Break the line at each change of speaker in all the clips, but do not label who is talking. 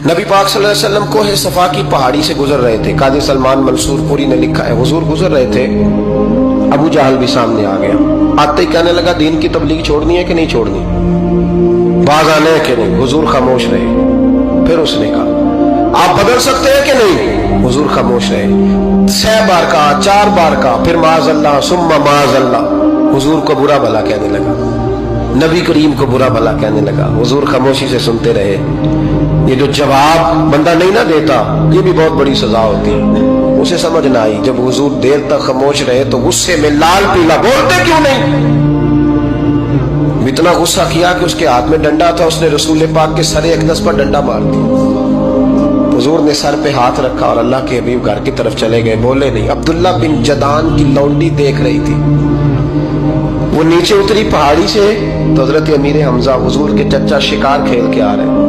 नबी पाक सल्लल्लाहु अलैहि वसल्लम कोहे सफा की पहाड़ी से गुजर रहे थे। काजी सलमान मंसूर पुरी ने लिखा है, हुजूर गुजर रहे थे, अबू जहल भी सामने आ गया। आते ही कहने लगा, दीन की तबलीग छोड़नी है कि नहीं छोड़नी, बाज आने है कि नहीं। हुजूर खामोश रहे। फिर उसने कहा, आप बदल सकते हैं कि नहीं। हुजूर खामोश रहे। 6 बार कहा, 4 बार कहा, फिर माज़अल्लाह सुम्मा माज़अल्लाह। हुजूर को बुरा भला कहने लगा, नबी करीम को बुरा भला कहने लगा। हुजूर खामोशी से सुनते रहे। ये जो जवाब बंदा नहीं ना देता, ये भी बहुत बड़ी सजा होती है। उसे समझ ना आई, जब हुजूर देर तक खामोश रहे तो गुस्से में लाल पीला, बोलते क्यों नहीं। इतना गुस्सा किया कि उसके हाथ में डंडा था, उसने रसूल पाक के सरे अक़दस पर डंडा मार दिया। हुजूर ने सर पे हाथ रखा और अल्लाह के हबीब घर की तरफ चले गए, बोले नहीं। अब्दुल्ला बिन जदान की लौंडी देख रही थी, वो नीचे उतरी पहाड़ी से तो हजरत अमीर हमजा हुजूर के चचा शिकार खेल के आ रहे।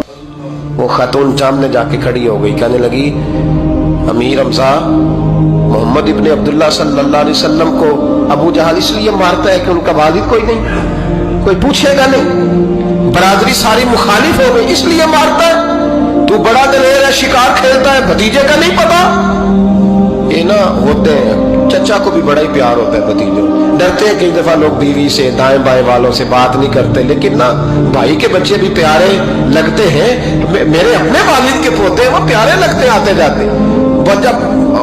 वो खातून सामने जाके खड़ी हो गई, कहने लगी, अमीर हमजा, मोहम्मद इब्ने अब्दुल्ला सल्लल्लाहु अलैहि वसल्लम को अबू जहल इसलिए मारता है कि उनका वालिद कोई नहीं, कोई पूछेगा नहीं, बरादरी सारी मुखालिफ हो गई, इसलिए मारता है। तू बड़ा दलेर है, शिकार खेलता है, भतीजे का नहीं पता। ये ना होते हैं, चचा को भी बड़ा ही प्यार होता है भतीजों। डरते हैं कई दफा लोग बीवी से, दाएं बाएं वालों से बात नहीं करते, लेकिन ना भाई के बच्चे भी प्यारे लगते हैं। मेरे अपने वालिद के पोते हैं, वो प्यारे लगते आते जाते। और जब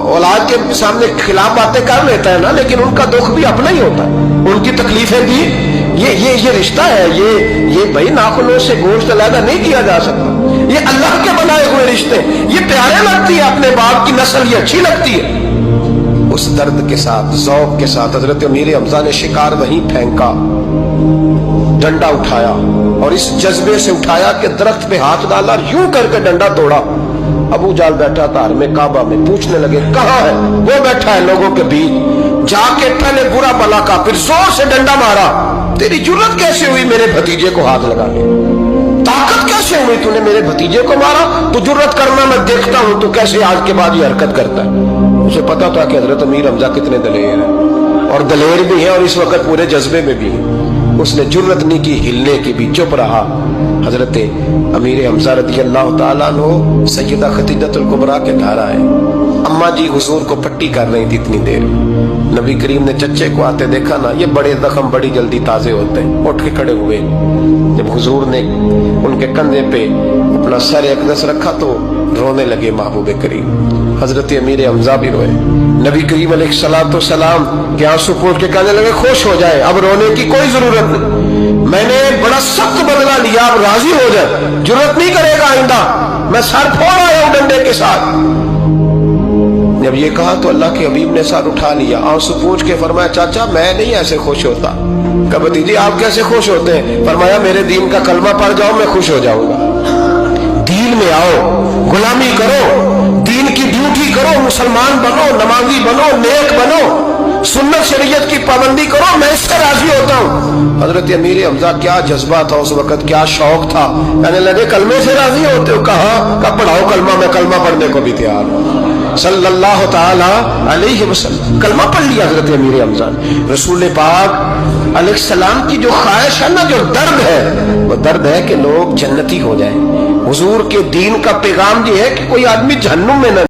औलाद के सामने खिलाफ बातें कर लेता है ना, लेकिन उनका दुख भी अपना ही होता है, उनकी तकलीफें भी। ये रिश्ता है, ये भाई नाखूनों से गोश्त अलग नहीं किया जा सकता। ये अल्लाह के बनाए हुए रिश्ते, ये प्यारे लगती है, अपने बाप की नस्ल ये अच्छी लगती है। उस दर्द के साथ, ज़ौक़ के साथ हजरत अमीर हमजा ने शिकार वहीं फेंका, डंडा उठाया और इस जज्बे से उठाया कि दरख्त पे हाथ डाला, यूं करके डंडा तोड़ा। अबू जाल बैठा था में काबा में, पूछने लगे, कहाँ है वो? बैठा है लोगों के बीच। जाके पहले बुरा भला का, फिर जोर से डंडा मारा। तेरी जुर्रत कैसे हुई मेरे भतीजे को हाथ लगाने, ताकत कैसे हुई तूने मेरे भतीजे को मारा? तू जुर्रत करना मैं देखता हूं, तू कैसे आज के बाद ये हरकत करता है। उसे पता था कि हजरत अमीर हमजा कितने दलेर हैं, और दलेर भी है और इस वक्त पूरे जज्बे में भी है। उसने जुर्रत नहीं की हिलने की भी, चुप रहा। हजरत अमीर हमजा रज़ी अल्लाह ताला अन्हु सैयदा खदीजतुल कुबरा के घर आए। अम्मा जी हुजूर को पट्टी कर रही थी इतनी देर। नबी करीम ने चच्चे को आते देखा ना, ये बड़े जख्म बड़ी जल्दी ताजे होते हैं। उठ के खड़े हुए। जब हुजूर ने उनके कंधे पे अपना सर अक़दस रखा तो रोने लगे महबूब करीम। हजरत अमीर हमजा भी रोए। नबी करीम अलैहिस्सलाम के आंसू पोंछ के कहने लगे, खुश हो जाए, अब रोने की कोई जरूरत नहीं, मैंने बड़ा सख्त बदला लिया, अब राजी हो जाए, जरूरत नहीं करेगा आइंदा, मैं सर फोड़ आया हूं डंडे के साथ। जब ये कहा तो अल्लाह के हबीब ने सर उठा लिया, आंसू पोंछ के फरमाया, चाचा मैं नहीं ऐसे खुश होता। कहा, भतीजी आप कैसे खुश होते हैं? फरमाया, मेरे दीन का कलमा पढ़ जाओ, मैं खुश हो जाऊंगा। दीन में आओ, गुलामी करो, दीन की ड्यूटी करो, मुसलमान बनो, नमाजी बनो, नेक बनो, सुन्नत शरीयत की पाबंदी करो, मैं इससे राजी होता हूँ। हजरत अमीर हमजा क्या जज्बा था उस वक्त, क्या शौक था। कहने लगे, कलमे से राजी होते हो? कहा पढ़ाओ कलमा, मैं कलमा पढ़ने को भी तैयार हूँ। सल्लल्लाहु ताला अलैहि वसल्लम कलमा पढ़ लिया हजरत अमीर हमजा ने। रसूल पाक अलैहिस्सलाम की जो ख्वाहिश है ना, जो दर्द है, वो दर्द है कि लोग जन्नती हो जाएं। हुजूर के दीन का पैगाम ये है कि कोई आदमी जहन्नुम में न